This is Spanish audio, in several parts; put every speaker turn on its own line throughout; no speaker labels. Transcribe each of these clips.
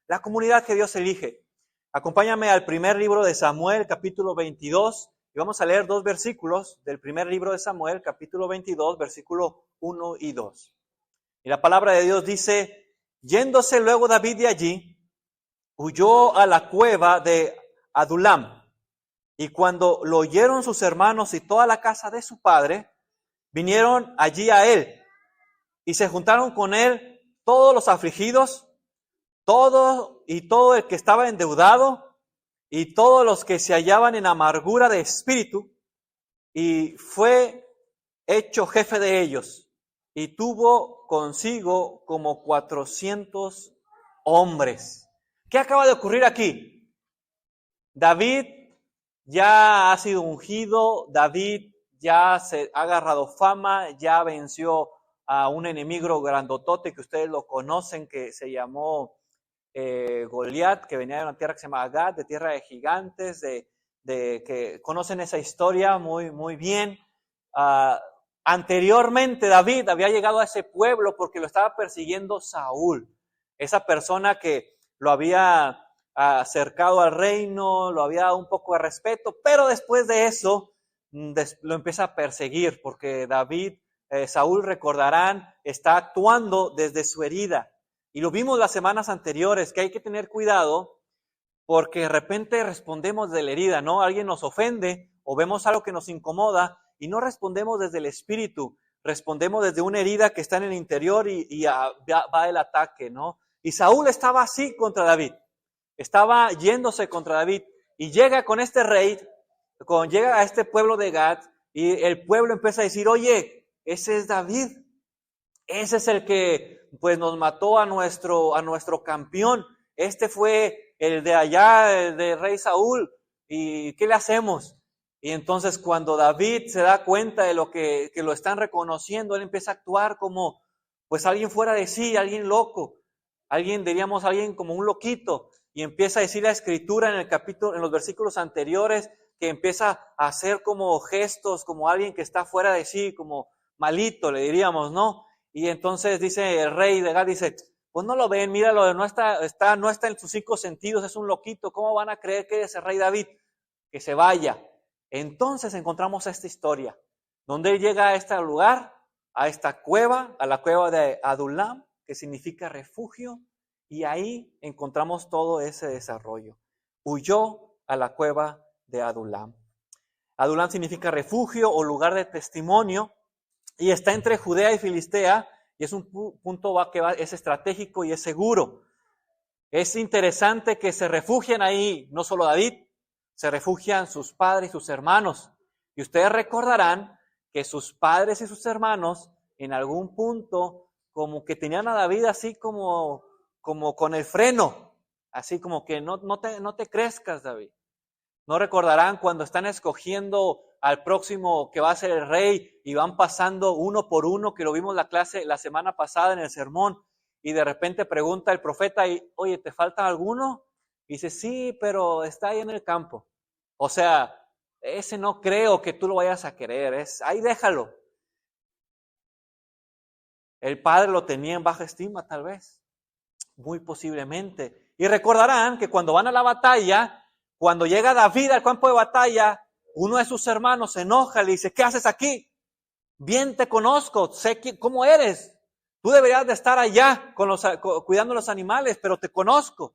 la comunidad que Dios elige. Acompáñame al primer libro de Samuel, capítulo 22, y vamos a leer 2 versículos del primer libro de Samuel, capítulo 22, versículo 1 y 2. Y la palabra de Dios dice: yéndose luego David de allí, huyó a la cueva de Adulam. Y cuando lo oyeron sus hermanos y toda la casa de su padre, vinieron allí a él, y se juntaron con él todos los afligidos, todo el que estaba endeudado, y todos los que se hallaban en amargura de espíritu, y fue hecho jefe de ellos, y tuvo consigo como 400 hombres. ¿Qué acaba de ocurrir aquí? David ya ha sido ungido, David ya se ha agarrado fama, ya venció a un enemigo grandotote que ustedes lo conocen, que se llamó Goliat, que venía de una tierra que se llama Gad, de tierra de gigantes, que conocen esa historia muy bien. Anteriormente David había llegado a ese pueblo porque lo estaba persiguiendo Saúl, esa persona que lo había acercado al reino, lo había dado un poco de respeto, pero después de eso lo empieza a perseguir porque David, Saúl, recordarán, está actuando desde su herida. Y lo vimos las semanas anteriores, que hay que tener cuidado porque de repente respondemos de la herida, ¿no? Alguien nos ofende o vemos algo que nos incomoda y no respondemos desde el espíritu, respondemos desde una herida que está en el interior y va el ataque, ¿no? Y Saúl estaba así contra David, estaba yéndose contra David y llega con este rey, llega a este pueblo de Gad y el pueblo empieza a decir: oye, ese es David, ese es el que pues nos mató a nuestro campeón, este fue el de allá, el de rey Saúl, ¿y qué le hacemos? Y entonces cuando David se da cuenta de lo que lo están reconociendo, él empieza a actuar como pues alguien fuera de sí, alguien loco, alguien como un loquito, y empieza a decir la escritura en los versículos anteriores, que empieza a hacer como gestos, como alguien que está fuera de sí, como malito, le diríamos, ¿no? Y entonces dice el rey de Gad, dice: pues no lo ven, míralo, no está en sus 5 sentidos, es un loquito, ¿cómo van a creer que es el rey David? Que se vaya. Entonces encontramos esta historia, donde él llega a este lugar, a esta cueva, a la cueva de Adulam, que significa refugio, y ahí encontramos todo ese desarrollo. Huyó a la cueva de Adulam. Adulam significa refugio o lugar de testimonio, y está entre Judea y Filistea, y es un punto que es estratégico y es seguro. Es interesante que se refugian ahí, no solo David, se refugian sus padres y sus hermanos. Y ustedes recordarán que sus padres y sus hermanos en algún punto como que tenían a David así como con el freno, así como que no te crezcas, David. No recordarán cuando están escogiendo al próximo que va a ser el rey y van pasando uno por uno, que lo vimos la semana pasada en el sermón, y de repente pregunta el profeta: oye, ¿te falta alguno? Y dice: sí, pero está ahí en el campo. O sea, ese no creo que tú lo vayas a querer, ahí déjalo. El padre lo tenía en baja estima, tal vez, muy posiblemente. Y recordarán que cuando van a la batalla, cuando llega David al campo de batalla, uno de sus hermanos se enoja, le dice: ¿qué haces aquí? Bien te conozco, sé cómo eres. Tú deberías de estar allá cuidando los animales, pero te conozco.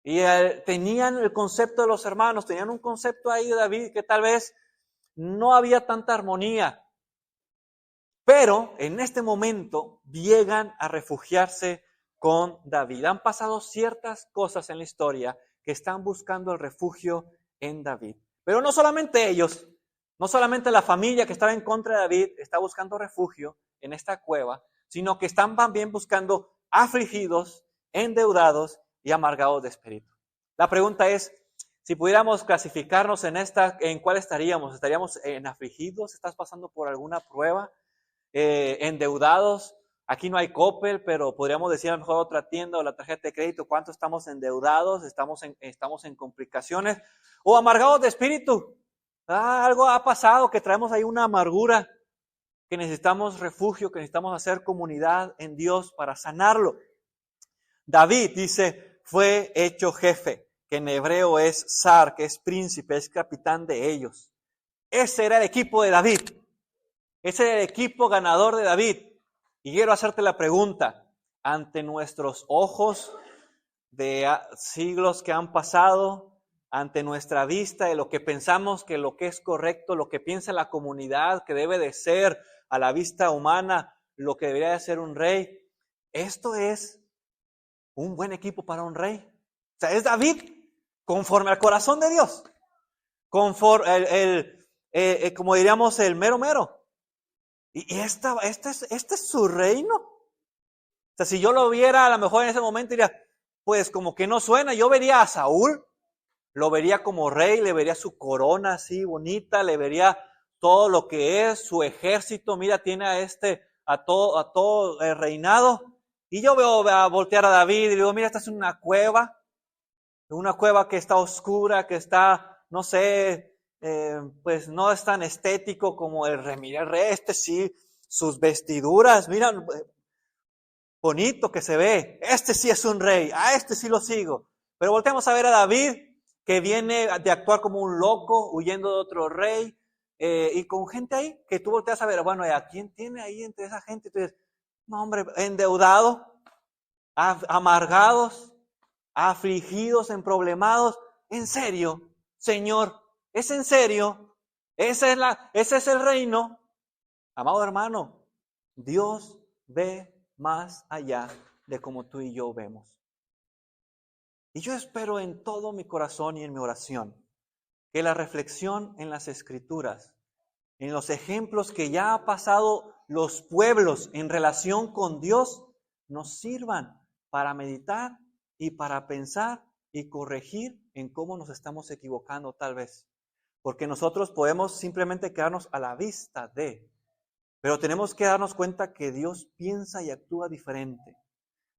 Y tenían el concepto de los hermanos, tenían un concepto ahí de David que tal vez no había tanta armonía. Pero en este momento llegan a refugiarse con David. Han pasado ciertas cosas en la historia que están buscando el refugio en David. Pero no solamente ellos, no solamente la familia que estaba en contra de David está buscando refugio en esta cueva, sino que están también buscando afligidos, endeudados y amargados de espíritu. La pregunta es, si pudiéramos clasificarnos ¿en cuál estaríamos? ¿Estaríamos en afligidos? ¿Estás pasando por alguna prueba? Endeudados. Aquí no hay Coppel, pero podríamos decir a lo mejor otra tienda o la tarjeta de crédito cuánto estamos endeudados, estamos en complicaciones, o amargados de espíritu. Algo ha pasado que traemos ahí una amargura, que necesitamos refugio, que necesitamos hacer comunidad en Dios para sanarlo. David, dice, fue hecho jefe, que en hebreo es zar, que es príncipe, es capitán de ellos. Ese era el equipo de David. Ese era el equipo ganador de David. Y quiero hacerte la pregunta, ante nuestros ojos de siglos que han pasado, ante nuestra vista de lo que pensamos que lo que es correcto, lo que piensa la comunidad que debe de ser a la vista humana, lo que debería de ser un rey, esto es un buen equipo para un rey. O sea, es David conforme al corazón de Dios, conforme como diríamos el mero mero. Y este es su reino. O sea, si yo lo viera a lo mejor en ese momento diría, pues como que no suena. Yo vería a Saúl, lo vería como rey, le vería su corona así bonita, le vería todo lo que es su ejército. Mira, tiene a todo el reinado. Y yo veo a voltear a David y le digo, mira, esta es una cueva que está oscura, que está, no sé, pues no es tan estético como el rey. Mira el rey, sí, sus vestiduras, mira, bonito que se ve. Este sí es un rey, a este sí lo sigo. Pero volteamos a ver a David, que viene de actuar como un loco, huyendo de otro rey, y con gente ahí, que tú volteas a ver, bueno, ¿a quién tiene ahí entre esa gente? Entonces, no, hombre, endeudado, amargados, afligidos, emproblemados. ¿En serio, Señor? ¿Es en serio? ¿Ese es el reino? Amado hermano, Dios ve más allá de como tú y yo vemos. Y yo espero en todo mi corazón y en mi oración que la reflexión en las Escrituras, en los ejemplos que ya ha pasado los pueblos en relación con Dios, nos sirvan para meditar y para pensar y corregir en cómo nos estamos equivocando tal vez. Porque nosotros podemos simplemente quedarnos a la vista de, pero tenemos que darnos cuenta que Dios piensa y actúa diferente.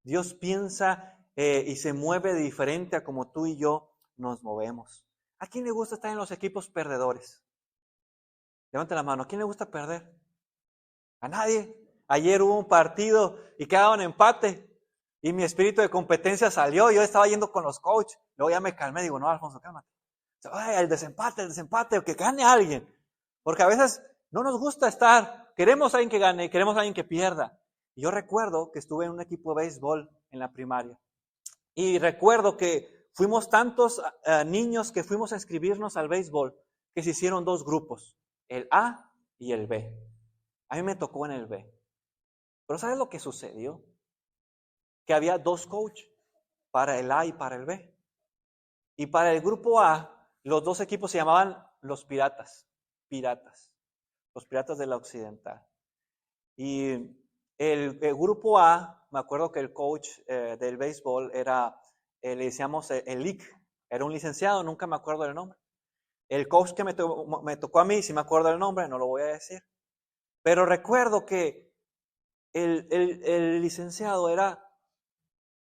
Dios piensa y se mueve diferente a como tú y yo nos movemos. ¿A quién le gusta estar en los equipos perdedores? Levante la mano. ¿A quién le gusta perder? ¿A nadie? Ayer hubo un partido y quedaron empate y mi espíritu de competencia salió. Yo estaba yendo con los coaches. Luego ya me calmé. Digo, no, Alfonso, cálmate. Ay, el desempate, que gane alguien. Porque a veces no nos gusta estar. Queremos a alguien que gane, queremos a alguien que pierda. Y yo recuerdo que estuve en un equipo de béisbol en la primaria. Y recuerdo que fuimos tantos niños que fuimos a inscribirnos al béisbol que se hicieron dos grupos, el A y el B. A mí me tocó en el B. Pero ¿sabes lo que sucedió? Que había dos coaches, para el A y para el B. Y para el grupo A, los dos equipos se llamaban los Piratas. Los Piratas de la Occidental. Y el grupo A, me acuerdo que el coach del béisbol era, le decíamos el Lic, era un licenciado, nunca me acuerdo del nombre. El coach que me tocó a mí, si me acuerdo del nombre, no lo voy a decir. Pero recuerdo que el licenciado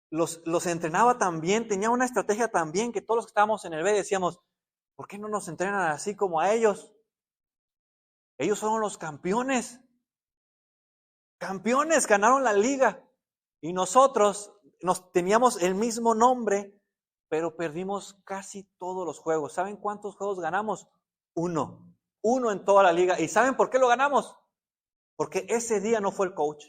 los entrenaba tan bien, tenía una estrategia tan bien que todos los que estábamos en el B decíamos, ¿por qué no nos entrenan así como a ellos? Ellos son los campeones. Campeones, ganaron la liga. Y nosotros teníamos el mismo nombre, pero perdimos casi todos los juegos. ¿Saben cuántos juegos ganamos? Uno en toda la liga. ¿Y saben por qué lo ganamos? Porque ese día no fue el coach.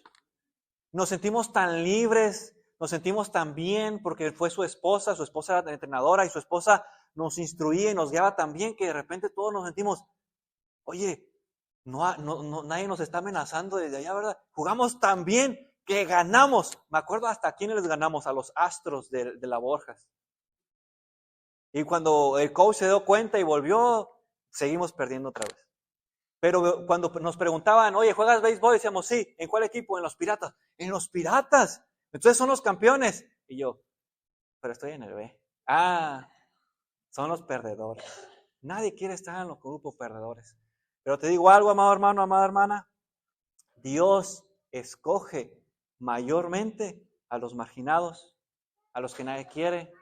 Nos sentimos tan libres, nos sentimos tan bien, porque fue su esposa era la entrenadora, y su esposa nos instruía y nos guiaba tan bien que de repente todos nos sentimos, oye, nadie nos está amenazando desde allá, ¿verdad? Jugamos tan bien que ganamos. Me acuerdo hasta a quiénes les ganamos, a los Astros de la Borjas. Y cuando el coach se dio cuenta y volvió, seguimos perdiendo otra vez. Pero cuando nos preguntaban, oye, ¿juegas béisbol? Decíamos, sí. ¿En cuál equipo? En los Piratas. ¡En los Piratas! Entonces son los campeones. Y yo, pero estoy en el B. Ah, son los perdedores. Nadie quiere estar en los grupos perdedores. Pero te digo algo, amado hermano, amada hermana. Dios escoge mayormente a los marginados, a los que nadie quiere,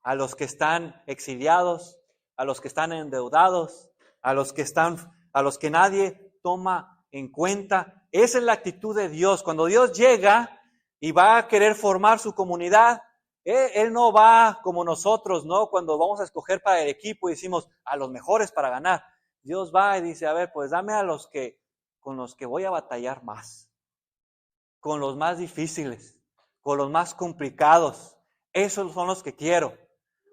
a los que están exiliados, a los que están endeudados, a los que nadie toma en cuenta. Esa es la actitud de Dios. Cuando Dios llega y va a querer formar su comunidad, Él no va como nosotros, ¿no? Cuando vamos a escoger para el equipo y decimos a los mejores para ganar. Dios va y dice, a ver, pues dame a los que, con los que voy a batallar más, con los más difíciles, con los más complicados. Esos son los que quiero.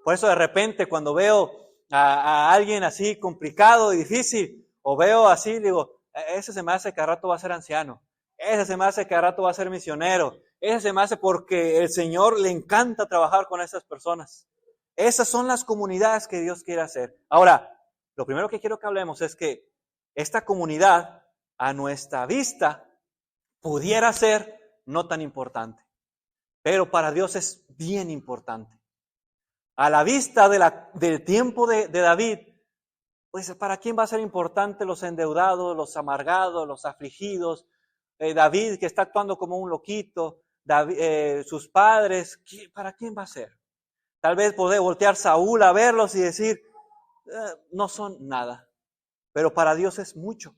Por eso de repente cuando veo a alguien así complicado y difícil, o veo así, digo, ese se me hace que al rato va a ser anciano, ese se me hace que al rato va a ser misionero, ese se me hace porque el Señor le encanta trabajar con esas personas. Esas son las comunidades que Dios quiere hacer. Ahora, lo primero que quiero que hablemos es que esta comunidad, a nuestra vista, pudiera ser no tan importante, pero para Dios es bien importante. A la vista del tiempo de David, pues ¿para quién va a ser importante los endeudados, los amargados, los afligidos? David que está actuando como un loquito, David, sus padres, ¿para quién va a ser? Tal vez poder voltear Saúl a verlos y decir, no son nada, pero para Dios es mucho.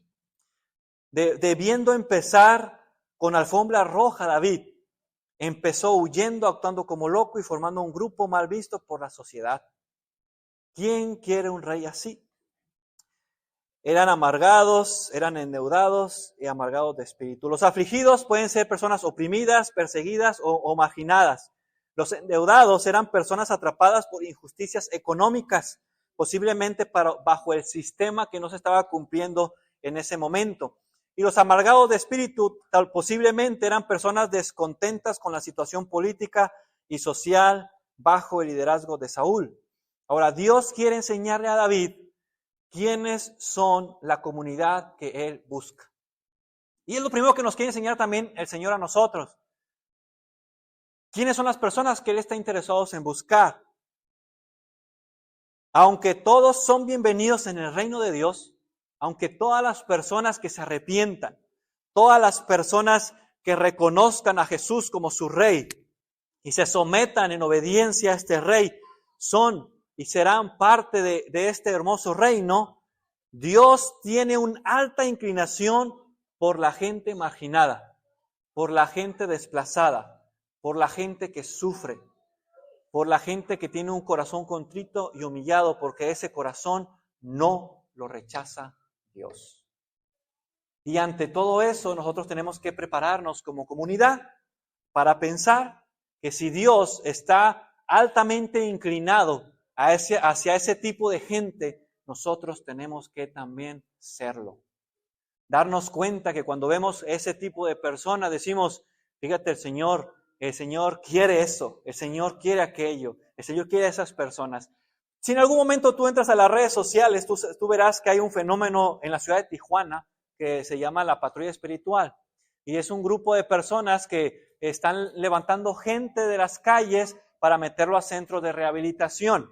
Debiendo empezar con alfombra roja, David empezó huyendo, actuando como loco y formando un grupo mal visto por la sociedad. ¿Quién quiere un rey así? Eran amargados, eran endeudados y amargados de espíritu. Los afligidos pueden ser personas oprimidas, perseguidas o marginadas. Los endeudados eran personas atrapadas por injusticias económicas, posiblemente bajo el sistema que no se estaba cumpliendo en ese momento. Y los amargados de espíritu posiblemente eran personas descontentas con la situación política y social bajo el liderazgo de Saúl. Ahora, Dios quiere enseñarle a David quiénes son la comunidad que Él busca. Y es lo primero que nos quiere enseñar también el Señor a nosotros. ¿Quiénes son las personas que Él está interesado en buscar? Aunque todos son bienvenidos en el reino de Dios, aunque todas las personas que se arrepientan, todas las personas que reconozcan a Jesús como su Rey y se sometan en obediencia a este Rey, son y serán parte de este hermoso reino, Dios tiene una alta inclinación por la gente marginada, por la gente desplazada, por la gente que sufre, por la gente que tiene un corazón contrito y humillado, porque ese corazón no lo rechaza Dios. Y ante todo eso, nosotros tenemos que prepararnos como comunidad para pensar que si Dios está altamente inclinado hacia ese tipo de gente, nosotros tenemos que también serlo. Darnos cuenta que cuando vemos ese tipo de personas decimos, fíjate, el Señor quiere eso, el Señor quiere aquello, el Señor quiere a esas personas. Si en algún momento tú entras a las redes sociales, tú verás que hay un fenómeno en la ciudad de Tijuana que se llama la patrulla espiritual. Y es un grupo de personas que están levantando gente de las calles para meterlo a centros de rehabilitación.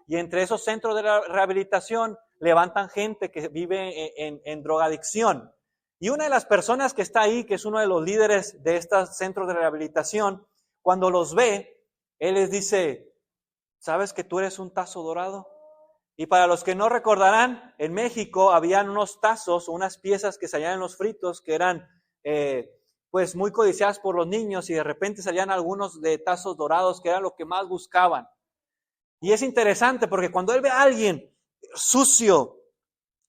Y entre esos centros de rehabilitación levantan gente que vive en drogadicción. Y una de las personas que está ahí, que es uno de los líderes de estos centros de rehabilitación, cuando los ve, él les dice, ¿sabes que tú eres un tazo dorado? Y para los que no recordarán, en México habían unos tazos, unas piezas que salían en los fritos que eran pues muy codiciadas por los niños y de repente salían algunos de tazos dorados que eran lo que más buscaban. Y es interesante porque cuando él ve a alguien sucio,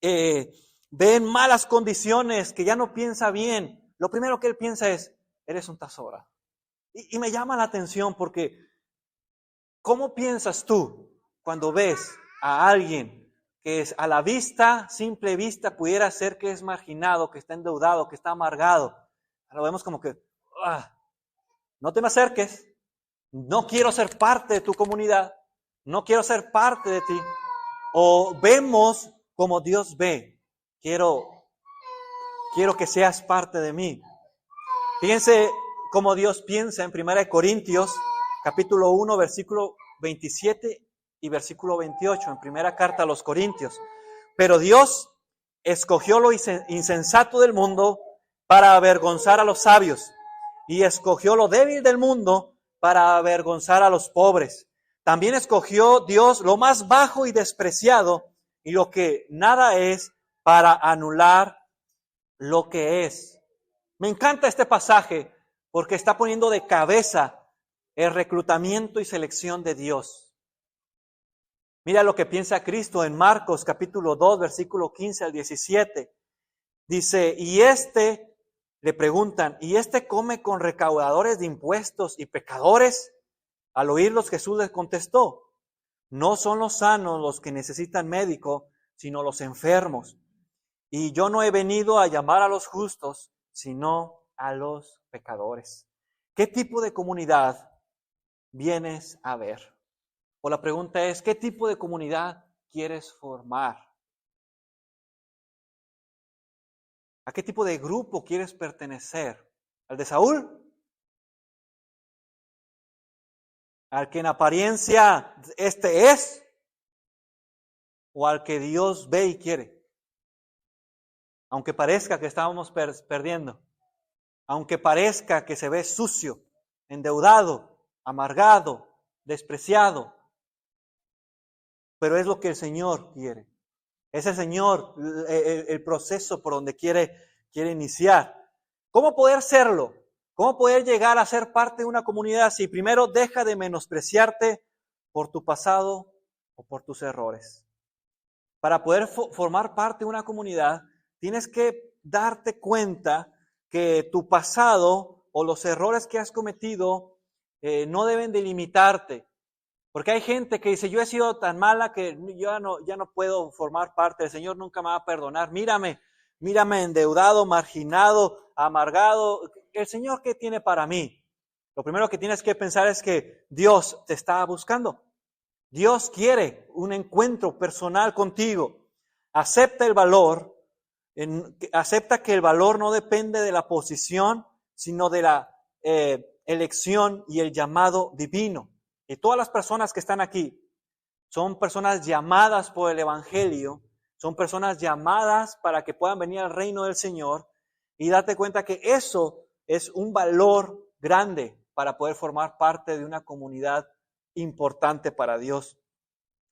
ve en malas condiciones, que ya no piensa bien, lo primero que él piensa es, eres un tazo dorado. Y me llama la atención porque ¿cómo piensas tú cuando ves a alguien que es a la vista, simple vista, pudiera ser que es marginado, que está endeudado, que está amargado? Lo vemos como que, no te me acerques, no quiero ser parte de tu comunidad, no quiero ser parte de ti. O vemos como Dios ve, quiero que seas parte de mí. Fíjense cómo Dios piensa en 1 Corintios, capítulo 1, versículo 27 y versículo 28, en primera carta a los Corintios. Pero Dios escogió lo insensato del mundo para avergonzar a los sabios, y escogió lo débil del mundo para avergonzar a los pobres. También escogió Dios lo más bajo y despreciado, y lo que nada es, para anular lo que es. Me encanta este pasaje porque está poniendo de cabeza el reclutamiento y selección de Dios. Mira lo que piensa Cristo en Marcos capítulo 2, versículo 15 al 17. Dice, le preguntan, ¿y come con recaudadores de impuestos y pecadores? Al oírlos, Jesús les contestó, no son los sanos los que necesitan médico, sino los enfermos. Y yo no he venido a llamar a los justos, sino a los pecadores. ¿Qué tipo de comunidad vienes a ver? O la pregunta es, ¿qué tipo de comunidad quieres formar? ¿A qué tipo de grupo quieres pertenecer? ¿Al de Saúl? ¿Al que en apariencia es? ¿O al que Dios ve y quiere? Aunque parezca que estábamos perdiendo. Aunque parezca que se ve sucio, endeudado, amargado, despreciado. Pero es lo que el Señor quiere. Es el Señor el proceso por donde quiere iniciar. ¿Cómo poder serlo? ¿Cómo poder llegar a ser parte de una comunidad si primero deja de menospreciarte por tu pasado o por tus errores? Para poder formar parte de una comunidad, tienes que darte cuenta que tu pasado o los errores que has cometido no deben de limitarte. Porque hay gente que dice, yo he sido tan mala que ya no puedo formar parte, el Señor nunca me va a perdonar. Mírame endeudado, marginado, amargado. ¿El Señor qué tiene para mí? Lo primero que tienes que pensar es que Dios te está buscando. Dios quiere un encuentro personal contigo. Acepta el valor, acepta que el valor no depende de la posición, sino de la elección y el llamado divino. Y todas las personas que están aquí son personas llamadas por el Evangelio, son personas llamadas para que puedan venir al reino del Señor, y date cuenta que eso es un valor grande para poder formar parte de una comunidad importante para Dios.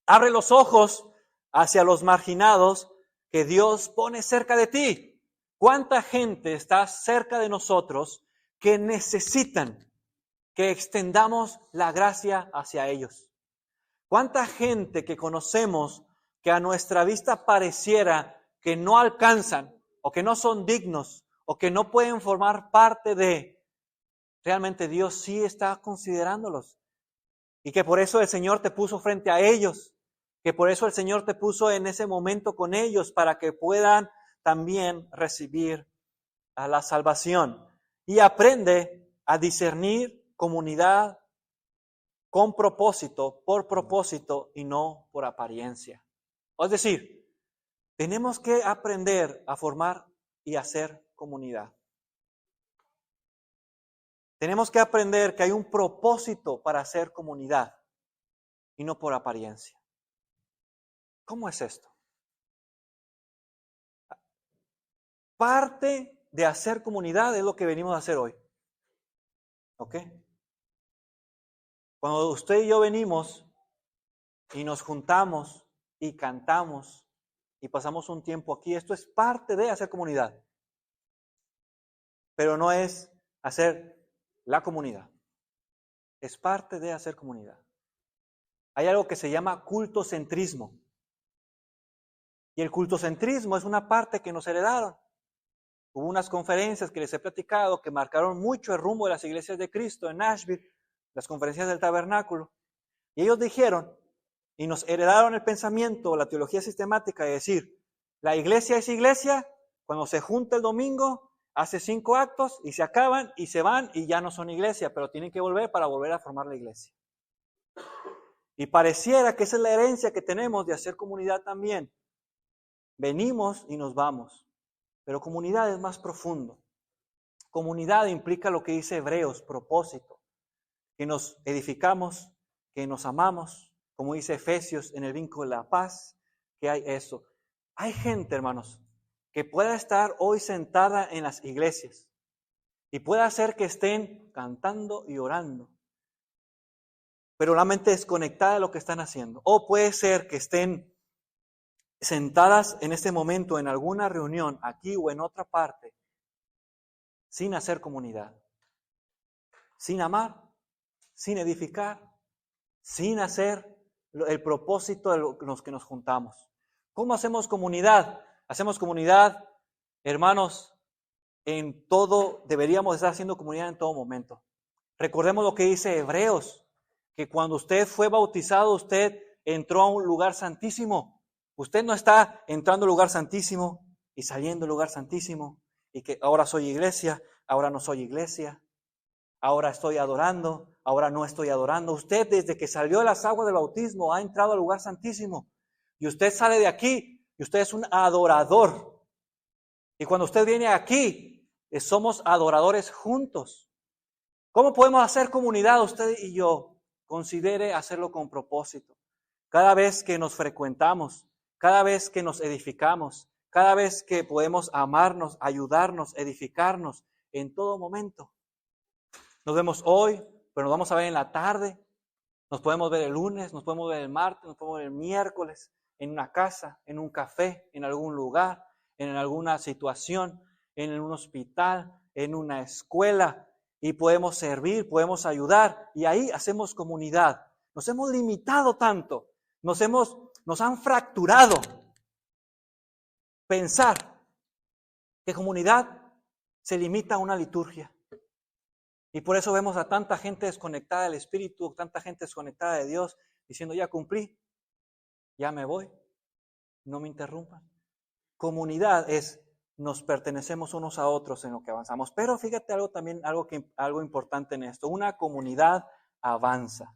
Abre los ojos hacia los marginados que Dios pone cerca de ti. ¿Cuánta gente está cerca de nosotros que necesitan que extendamos la gracia hacia ellos? ¿Cuánta gente que conocemos que a nuestra vista pareciera que no alcanzan o que no son dignos o que no pueden formar parte de? Realmente Dios sí está considerándolos y que por eso el Señor te puso frente a ellos, que por eso el Señor te puso en ese momento con ellos para que puedan también recibir a la salvación. Y aprende a discernir comunidad con propósito, por propósito y no por apariencia. Es decir, tenemos que aprender a formar y hacer comunidad. Tenemos que aprender que hay un propósito para hacer comunidad y no por apariencia. ¿Cómo es esto? Parte de hacer comunidad es lo que venimos a hacer hoy. ¿Ok? Cuando usted y yo venimos y nos juntamos y cantamos y pasamos un tiempo aquí, esto es parte de hacer comunidad. Pero no es hacer la comunidad. Es parte de hacer comunidad. Hay algo que se llama cultocentrismo. Y el cultocentrismo es una parte que nos heredaron. Hubo unas conferencias que les he platicado que marcaron mucho el rumbo de las iglesias de Cristo en Nashville, las conferencias del tabernáculo. Y ellos dijeron, y nos heredaron el pensamiento, la teología sistemática de decir, la iglesia es iglesia cuando se junta el domingo, hace 5 actos y se acaban y se van y ya no son iglesia, pero tienen que volver para volver a formar la iglesia. Y pareciera que esa es la herencia que tenemos de hacer comunidad también. Venimos y nos vamos, pero comunidad es más profundo. Comunidad implica lo que dice Hebreos, propósito, que nos edificamos, que nos amamos, como dice Efesios, en el vínculo de la paz, que hay eso. Hay gente, hermanos, que pueda estar hoy sentada en las iglesias y pueda hacer que estén cantando y orando, pero la mente desconectada de lo que están haciendo. O puede ser que estén sentadas en este momento en alguna reunión, aquí o en otra parte, sin hacer comunidad, sin amar sin edificar, sin hacer el propósito de los que nos juntamos. ¿Cómo hacemos comunidad? Hacemos comunidad, hermanos, en todo, deberíamos estar haciendo comunidad en todo momento. Recordemos lo que dice Hebreos, que cuando usted fue bautizado, usted entró a un lugar santísimo. Usted no está entrando al lugar santísimo y saliendo del lugar santísimo, y que ahora soy iglesia, ahora no soy iglesia, ahora estoy adorando, ahora no estoy adorando. Usted desde que salió de las aguas del bautismo ha entrado al lugar santísimo, y usted sale de aquí y usted es un adorador. Y cuando usted viene aquí, somos adoradores juntos. ¿Cómo podemos hacer comunidad usted y yo? Considere hacerlo con propósito. Cada vez que nos frecuentamos, cada vez que nos edificamos, cada vez que podemos amarnos, ayudarnos, edificarnos en todo momento. Nos vemos hoy, pero nos vamos a ver en la tarde. Nos podemos ver el lunes, nos podemos ver el martes, nos podemos ver el miércoles, en una casa, en un café, en algún lugar, en alguna situación, en un hospital, en una escuela, y podemos servir, podemos ayudar, y ahí hacemos comunidad. Nos hemos limitado tanto, nos han fracturado. Pensar que comunidad se limita a una liturgia. Y por eso vemos a tanta gente desconectada del Espíritu, tanta gente desconectada de Dios, diciendo, ya cumplí, ya me voy, no me interrumpan. Comunidad es, nos pertenecemos unos a otros en lo que avanzamos. Pero fíjate algo importante en esto, una comunidad avanza.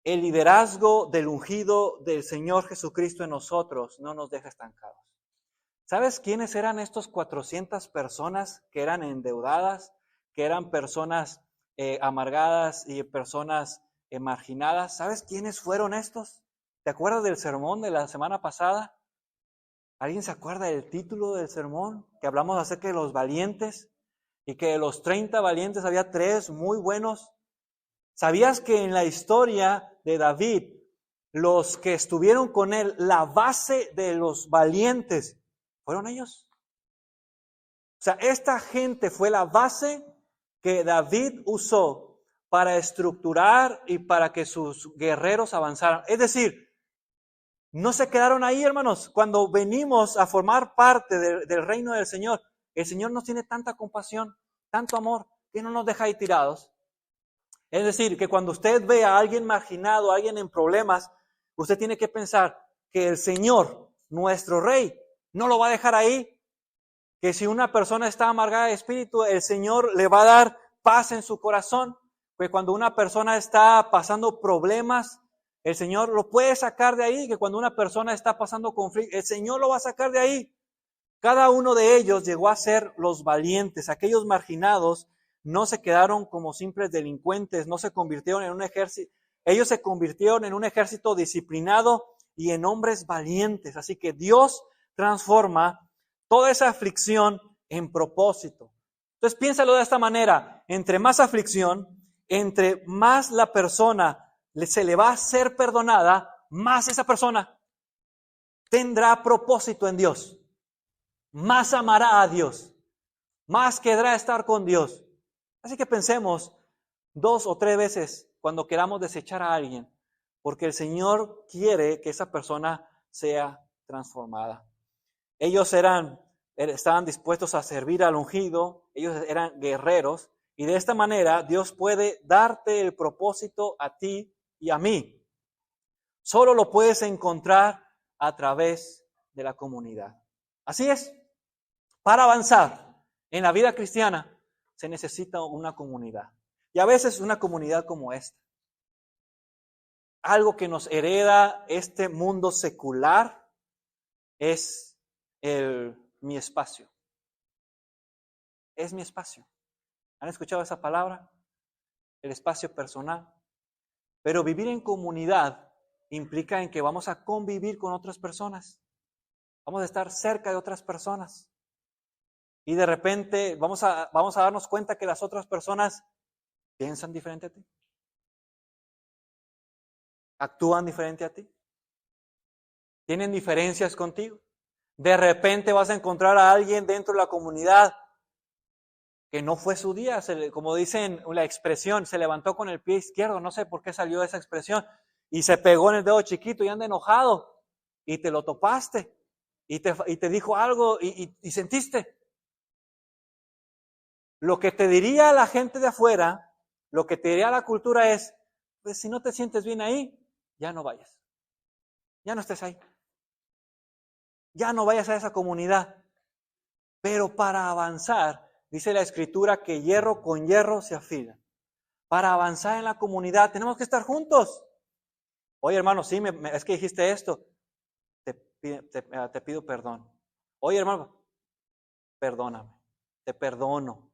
El liderazgo del ungido del Señor Jesucristo en nosotros no nos deja estancados. ¿Sabes quiénes eran estos 400 personas que eran endeudadas, que eran personas amargadas y personas marginadas? ¿Sabes quiénes fueron estos? ¿Te acuerdas del sermón de la semana pasada? ¿Alguien se acuerda del título del sermón? Que hablamos acerca de los valientes y que de los 30 valientes había 3 muy buenos. ¿Sabías que en la historia de David, los que estuvieron con él, la base de los valientes, fueron ellos? O sea, esta gente fue la base que David usó para estructurar y para que sus guerreros avanzaran. Es decir, no se quedaron ahí, hermanos. Cuando venimos a formar parte del reino del Señor, el Señor nos tiene tanta compasión, tanto amor, que no nos deja ahí tirados. Es decir, que cuando usted ve a alguien marginado, a alguien en problemas, usted tiene que pensar que el Señor, nuestro Rey, no lo va a dejar ahí. Que si una persona está amargada de espíritu, el Señor le va a dar paz en su corazón. Que cuando una persona está pasando problemas, el Señor lo puede sacar de ahí. Que cuando una persona está pasando conflicto, el Señor lo va a sacar de ahí. Cada uno de ellos llegó a ser los valientes. Aquellos marginados no se quedaron como simples delincuentes, no se convirtieron en un ejército. Ellos se convirtieron en un ejército disciplinado y en hombres valientes. Así que Dios transforma toda esa aflicción en propósito. Entonces piénsalo de esta manera, entre más aflicción, entre más la persona se le va a ser perdonada, más esa persona tendrá propósito en Dios, más amará a Dios, más querrá estar con Dios. Así que pensemos 2 o 3 veces cuando queramos desechar a alguien, porque el Señor quiere que esa persona sea transformada. Ellos estaban dispuestos a servir al ungido, ellos eran guerreros, y de esta manera Dios puede darte el propósito a ti y a mí. Solo lo puedes encontrar a través de la comunidad. Así es, para avanzar en la vida cristiana se necesita una comunidad. Y a veces una comunidad como esta. Algo que nos este mundo secular es mi espacio. Es mi espacio. ¿Han escuchado esa palabra? El espacio personal. Pero vivir en comunidad implica en que vamos a convivir con otras personas. Vamos a estar cerca de otras personas. Y de repente vamos a darnos cuenta que las otras personas piensan diferente a ti. Actúan diferente a ti. Tienen diferencias contigo. De repente vas a encontrar a alguien dentro de la comunidad que no fue su día, como dicen la expresión, se levantó con el pie izquierdo, no sé por qué salió esa expresión, y se pegó en el dedo chiquito y anda enojado, y te lo topaste, y te dijo algo y sentiste. Lo que te diría la gente de afuera, lo que te diría la cultura es, pues si no te sientes bien ahí, ya no vayas, ya no estés ahí, ya no vayas a esa comunidad. Pero para avanzar, dice la Escritura que hierro con hierro se afila. Para avanzar en la comunidad tenemos que estar juntos. Oye, hermano, sí, es que dijiste esto. Te pido perdón. Oye, hermano, perdóname. Te perdono.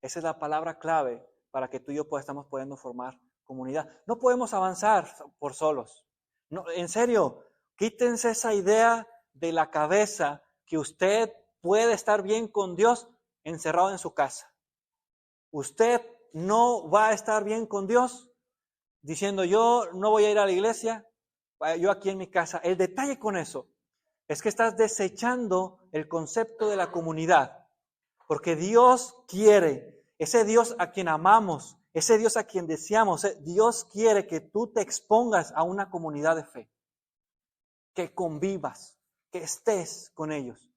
Esa es la palabra clave para que tú y yo estamos pudiendo formar comunidad. No podemos avanzar por solos. No, en serio, quítense esa idea de la cabeza que usted puede estar bien con Dios encerrado en su casa. Usted no va a estar bien con Dios diciendo yo no voy a ir a la iglesia, yo aquí en mi casa. El detalle con eso es que estás desechando el concepto de la comunidad, porque Dios quiere, ese Dios a quien amamos, ese Dios a quien deseamos, Dios quiere que tú te expongas a una comunidad de fe, que convivas, que estés con ellos.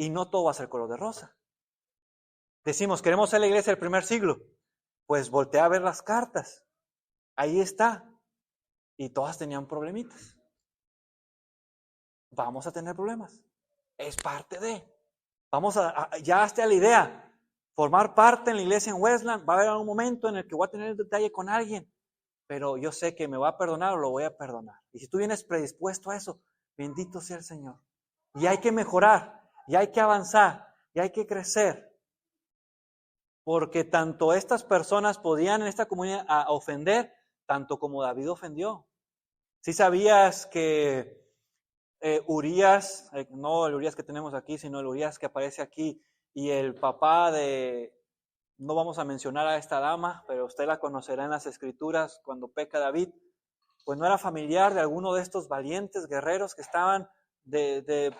Y no todo va a ser color de rosa. Decimos, queremos ser la iglesia del primer siglo. Pues voltea a ver las cartas. Ahí está. Y todas tenían problemitas. Vamos a tener problemas. Es parte de. Ya hasta la idea. Formar parte en la iglesia en Westland. Va a haber algún momento en el que voy a tener detalle con alguien. Pero yo sé que me va a perdonar o lo voy a perdonar. Y si tú vienes predispuesto a eso, bendito sea el Señor. Y hay que mejorar. Y hay que avanzar. Y hay que crecer. Porque tanto estas personas podían en esta comunidad ofender, tanto como David ofendió. ¿Sí sabías que Urías, no el Urías que tenemos aquí, sino el Urías que aparece aquí, y el papá no vamos a mencionar a esta dama, pero usted la conocerá en las Escrituras cuando peca David, pues no era familiar de alguno de estos valientes guerreros que estaban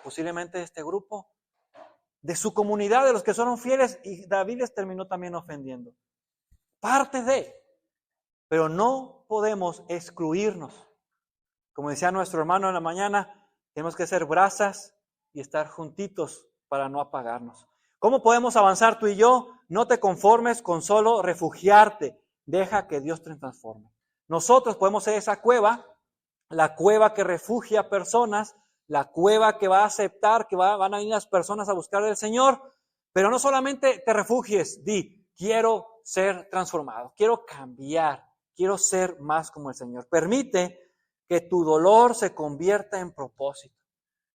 posiblemente de este grupo? De su comunidad, de los que fueron fieles, y David les terminó también ofendiendo. Parte de, pero no podemos excluirnos. Como decía nuestro hermano en la mañana, tenemos que ser brasas y estar juntitos para no apagarnos. ¿Cómo podemos avanzar tú y yo? No te conformes con solo refugiarte, deja que Dios te transforme. Nosotros podemos ser esa cueva, la cueva que refugia personas, la cueva que va a aceptar, que van a venir las personas a buscar del Señor, pero no solamente te refugies, quiero ser transformado, quiero cambiar, quiero ser más como el Señor. Permite que tu dolor se convierta en propósito.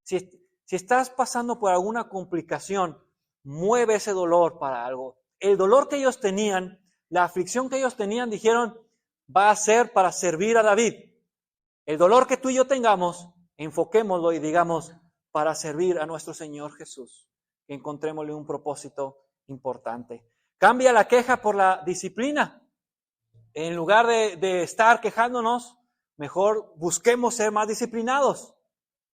Si estás pasando por alguna complicación, mueve ese dolor para algo. El dolor que ellos tenían, la aflicción que ellos tenían, dijeron, va a ser para servir a David. El dolor que tú y yo tengamos, enfoquémoslo y digamos, para servir a nuestro Señor Jesús. Encontrémosle un propósito importante. Cambia la queja por la disciplina. En lugar de estar quejándonos, mejor busquemos ser más disciplinados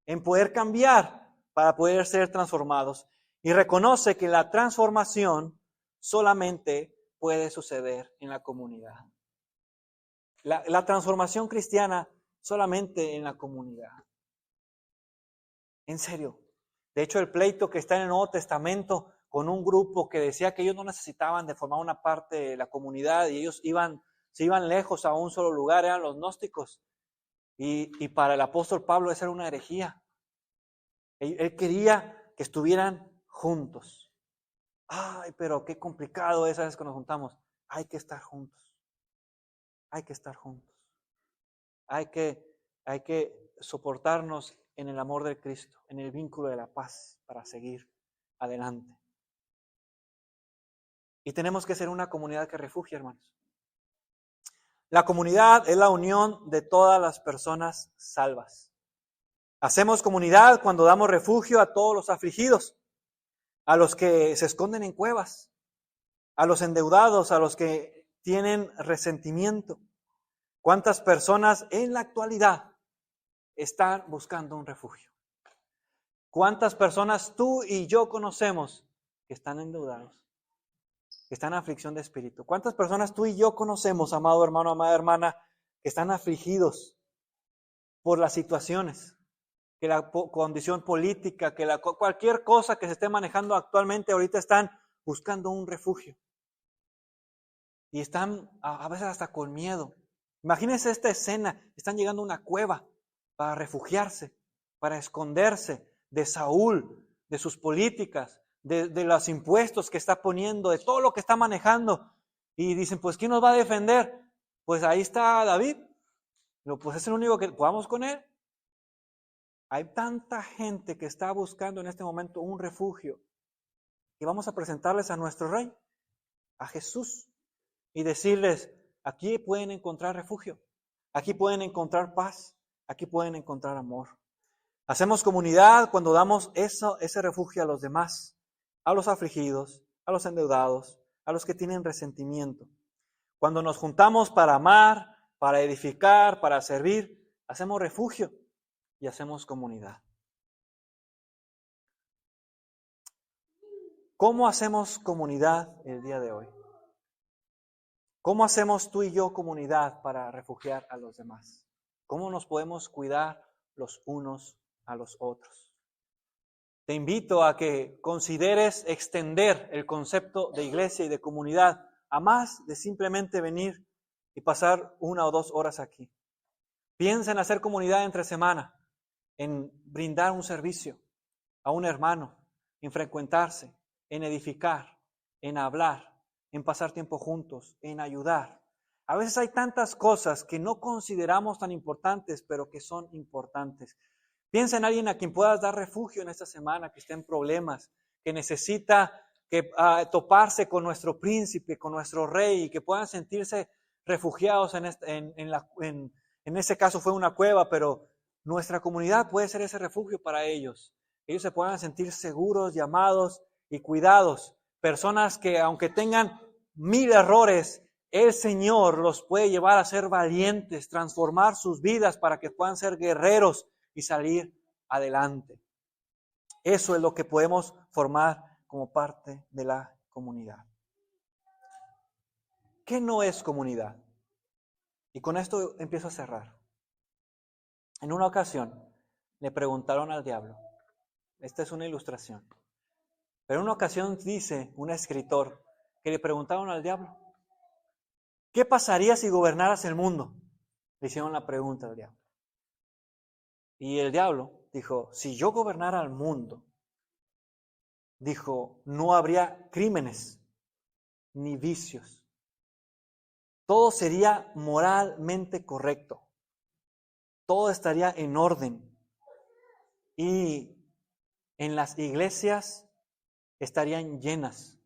en poder cambiar para poder ser transformados. Y reconoce que la transformación solamente puede suceder en la comunidad. La transformación cristiana solamente en la comunidad. En serio. De hecho, el pleito que está en el Nuevo Testamento con un grupo que decía que ellos no necesitaban de formar una parte de la comunidad y ellos se iban lejos a un solo lugar, eran los gnósticos. Y para el apóstol Pablo esa era una herejía. Él quería que estuvieran juntos. Ay, pero qué complicado es a veces cuando nos juntamos. Hay que estar juntos. Hay que estar juntos. Hay que soportarnos en el amor de Cristo, en el vínculo de la paz para seguir adelante. Y tenemos que ser una comunidad que refugie, hermanos. La comunidad es la unión de todas las personas salvas. Hacemos comunidad cuando damos refugio a todos los afligidos, a los que se esconden en cuevas, a los endeudados, a los que tienen resentimiento. ¿Cuántas personas en la actualidad están buscando un refugio? ¿Cuántas personas tú y yo conocemos que están endeudados? que están en aflicción de espíritu? ¿Cuántas personas tú y yo conocemos, amado hermano, amada hermana, que están afligidos por las situaciones, que la condición política, que cualquier cosa que se esté manejando actualmente, ahorita están buscando un refugio? Y están a veces hasta con miedo. Imagínense esta escena, están llegando a una cueva para refugiarse, para esconderse de Saúl, de sus políticas, de los impuestos que está poniendo, de todo lo que está manejando. Y dicen, pues, ¿quién nos va a defender? Pues ahí está David. Pues es el único que podamos con él. Hay tanta gente que está buscando en este momento un refugio. Y vamos a presentarles a nuestro Rey, a Jesús, y decirles, aquí pueden encontrar refugio, aquí pueden encontrar paz, aquí pueden encontrar amor. Hacemos comunidad cuando damos ese refugio a los demás, a los afligidos, a los endeudados, a los que tienen resentimiento. Cuando nos juntamos para amar, para edificar, para servir, hacemos refugio y hacemos comunidad. ¿Cómo hacemos comunidad el día de hoy? ¿Cómo hacemos tú y yo comunidad para refugiar a los demás? ¿Cómo nos podemos cuidar los unos a los otros? Te invito a que consideres extender el concepto de iglesia y de comunidad a más de simplemente venir y pasar 1 o 2 horas aquí. Piensa en hacer comunidad entre semana, en brindar un servicio a un hermano, en frecuentarse, en edificar, en hablar, en pasar tiempo juntos, en ayudar. A veces hay tantas cosas que no consideramos tan importantes, pero que son importantes. Piensa en alguien a quien puedas dar refugio en esta semana, que esté en problemas, que necesita toparse con nuestro príncipe, con nuestro rey, y que puedan sentirse refugiados en ese caso fue una cueva, pero nuestra comunidad puede ser ese refugio para ellos. Ellos se puedan sentir seguros, llamados y cuidados. Personas que aunque tengan 1000 errores, el Señor los puede llevar a ser valientes, transformar sus vidas para que puedan ser guerreros y salir adelante. Eso es lo que podemos formar como parte de la comunidad. ¿Qué no es comunidad? Y con esto empiezo a cerrar. En una ocasión le preguntaron al diablo, esta es una ilustración, pero en una ocasión dice un escritor que le preguntaron al diablo, ¿qué pasaría si gobernaras el mundo? Le hicieron la pregunta al diablo. Y el diablo dijo, si yo gobernara el mundo, dijo, no habría crímenes ni vicios. Todo sería moralmente correcto. Todo estaría en orden. Y en las iglesias estarían llenas.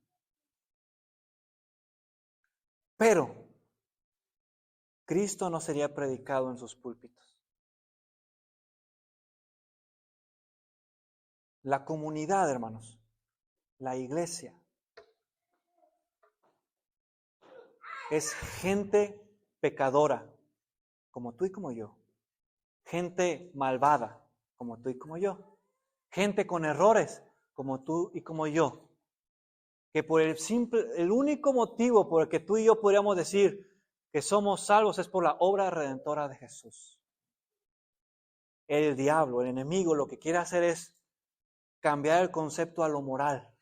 Pero Cristo no sería predicado en sus púlpitos. La comunidad, hermanos, la iglesia, es gente pecadora, como tú y como yo. Gente malvada, como tú y como yo. Gente con errores, como tú y como yo. Que por el único motivo por el que tú y yo podríamos decir que somos salvos es por la obra redentora de Jesús. El diablo, el enemigo, lo que quiere hacer es cambiar el concepto a lo moral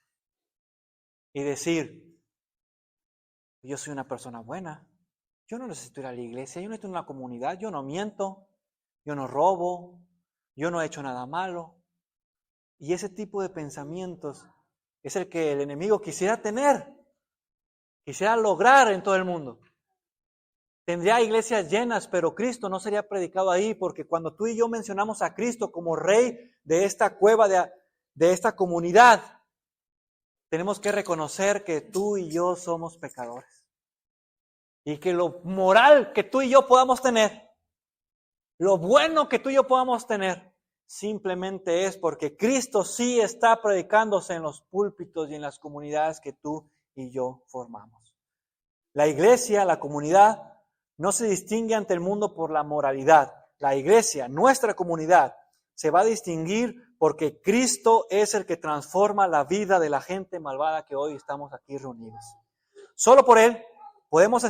y decir, yo soy una persona buena, yo no necesito ir a la iglesia, yo no necesito una comunidad, yo no miento, yo no robo, yo no he hecho nada malo. Y ese tipo de pensamientos es el que el enemigo quisiera tener, quisiera lograr en todo el mundo. Tendría iglesias llenas, pero Cristo no sería predicado ahí, porque cuando tú y yo mencionamos a Cristo como Rey de esta cueva, de esta comunidad, tenemos que reconocer que tú y yo somos pecadores. Y que lo moral que tú y yo podamos tener, lo bueno que tú y yo podamos tener, simplemente es porque Cristo sí está predicándose en los púlpitos y en las comunidades que tú y yo formamos. La iglesia, la comunidad, no se distingue ante el mundo por la moralidad. La iglesia, nuestra comunidad, se va a distinguir porque Cristo es el que transforma la vida de la gente malvada que hoy estamos aquí reunidos. Solo por Él podemos